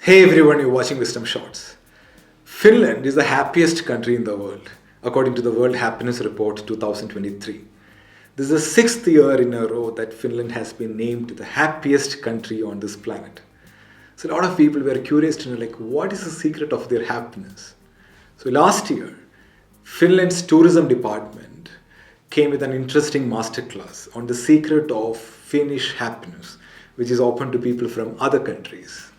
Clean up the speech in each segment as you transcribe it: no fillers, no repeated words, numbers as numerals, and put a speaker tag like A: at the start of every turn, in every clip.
A: Hey everyone, you're watching Wisdom Shots. Finland is the happiest country in the world, according to the World Happiness Report 2023. This is the sixth year in a row that Finland has been named the happiest country on this planet. So a lot of people were curious to know, what is the secret of their happiness? So last year, Finland's tourism department came with an interesting masterclass on the secret of Finnish happiness, which is open to people from other countries.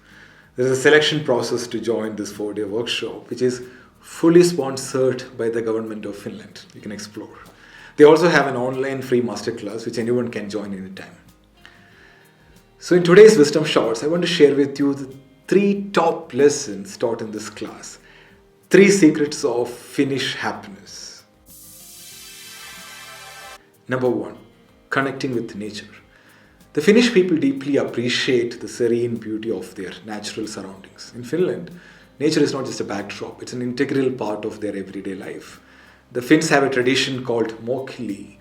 A: There's a selection process to join this 4-day workshop, which is fully sponsored by the government of Finland. You can explore. They also have an online free masterclass, which anyone can join anytime. So in today's Wisdom Shots, I want to share with you the 3 top lessons taught in this class. 3 secrets of Finnish happiness. Number 1, connecting with nature. The Finnish people deeply appreciate the serene beauty of their natural surroundings. In Finland, nature is not just a backdrop, it's an integral part of their everyday life. The Finns have a tradition called mokli,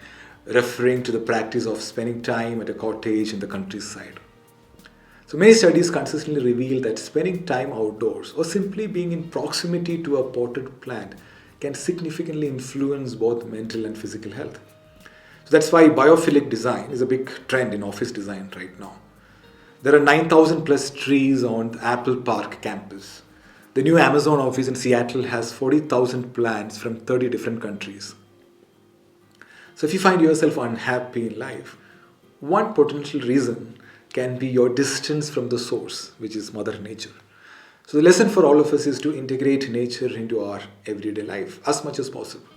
A: referring to the practice of spending time at a cottage in the countryside. So many studies consistently reveal that spending time outdoors or simply being in proximity to a potted plant can significantly influence both mental and physical health. So that's why biophilic design is a big trend in office design right now. There are 9,000 plus trees on the Apple Park campus. The new Amazon office in Seattle has 40,000 plants from 30 different countries. So if you find yourself unhappy in life, one potential reason can be your distance from the source, which is Mother Nature. So the lesson for all of us is to integrate nature into our everyday life as much as possible.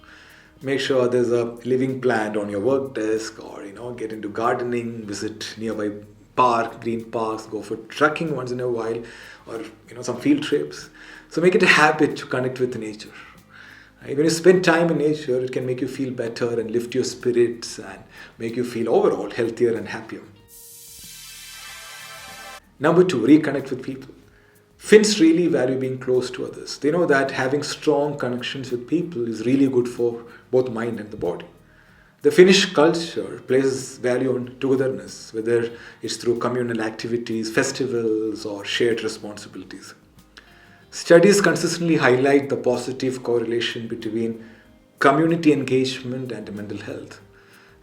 A: Make sure there's a living plant on your work desk, or get into gardening, visit nearby green parks, go for trekking once in a while, or some field trips. So make it a habit to connect with nature. Right? When you spend time in nature, it can make you feel better and lift your spirits and make you feel overall healthier and happier. Number 2, reconnect with people. Finns really value being close to others. They know that having strong connections with people is really good for both mind and the body. The Finnish culture places value on togetherness, whether it's through communal activities, festivals, or shared responsibilities. Studies consistently highlight the positive correlation between community engagement and mental health.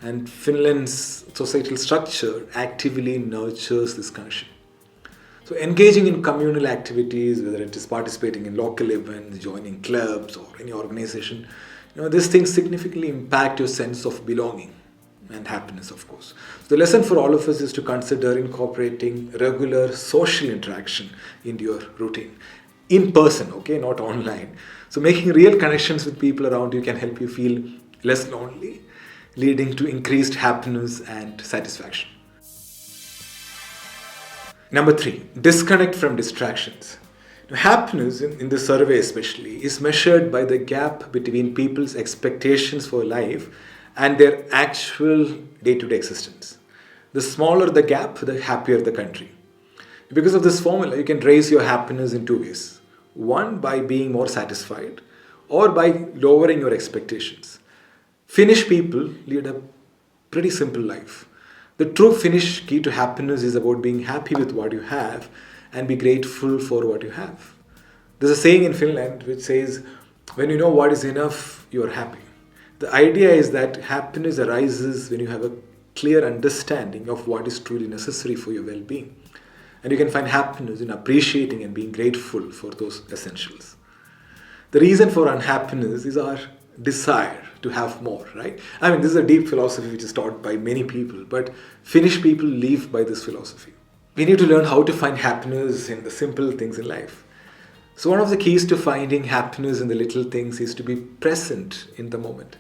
A: And Finland's societal structure actively nurtures this connection. So engaging in communal activities, whether it is participating in local events, joining clubs or any organization, these things significantly impact your sense of belonging and happiness, of course. So the lesson for all of us is to consider incorporating regular social interaction into your routine. In person, okay, not online. So making real connections with people around you can help you feel less lonely, leading to increased happiness and satisfaction. Number 3, disconnect from distractions. Now, happiness, in the survey especially, is measured by the gap between people's expectations for life and their actual day-to-day existence. The smaller the gap, the happier the country. Because of this formula, you can raise your happiness in 2 ways. One, by being more satisfied, or by lowering your expectations. Finnish people lead a pretty simple life. The true Finnish key to happiness is about being happy with what you have and be grateful for what you have. There's a saying in Finland which says, when you know what is enough, you are happy. The idea is that happiness arises when you have a clear understanding of what is truly necessary for your well-being. And you can find happiness in appreciating and being grateful for those essentials. The reason for unhappiness is our desire to have more, right? This is a deep philosophy which is taught by many people, but Finnish people live by this philosophy. We need to learn how to find happiness in the simple things in life. So one of the keys to finding happiness in the little things is to be present in the moment.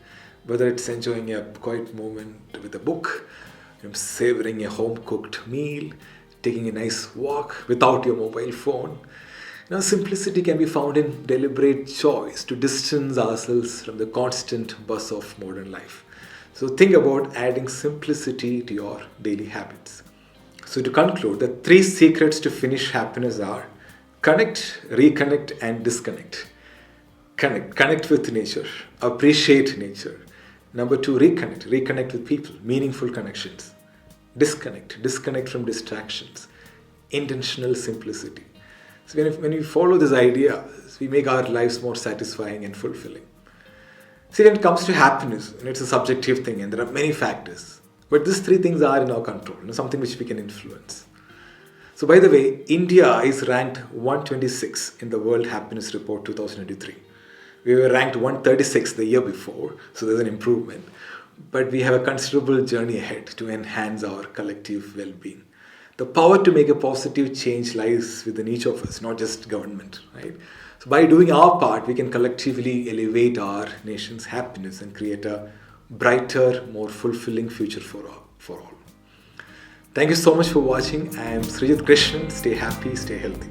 A: Whether it's enjoying a quiet moment with a book, savoring a home-cooked meal, taking a nice walk without your mobile phone. Simplicity can be found in deliberate choice to distance ourselves from the constant buzz of modern life. So think about adding simplicity to your daily habits. So to conclude, the 3 secrets to Finnish happiness are connect, reconnect, and disconnect. Connect with nature, appreciate nature. Number 2, reconnect with people, meaningful connections. Disconnect from distractions, intentional simplicity. So when we follow this idea, we make our lives more satisfying and fulfilling. See, when it comes to happiness, it's a subjective thing and there are many factors. But these three things are in our control, something which we can influence. So by the way, India is ranked 126 in the World Happiness Report 2023. We were ranked 136 the year before, so there's an improvement. But we have a considerable journey ahead to enhance our collective well-being. The power to make a positive change lies within each of us, not just government, right? So by doing our part, we can collectively elevate our nation's happiness and create a brighter, more fulfilling future for all. Thank you so much for watching. I am Sreejith Krishnan. Stay happy, stay healthy.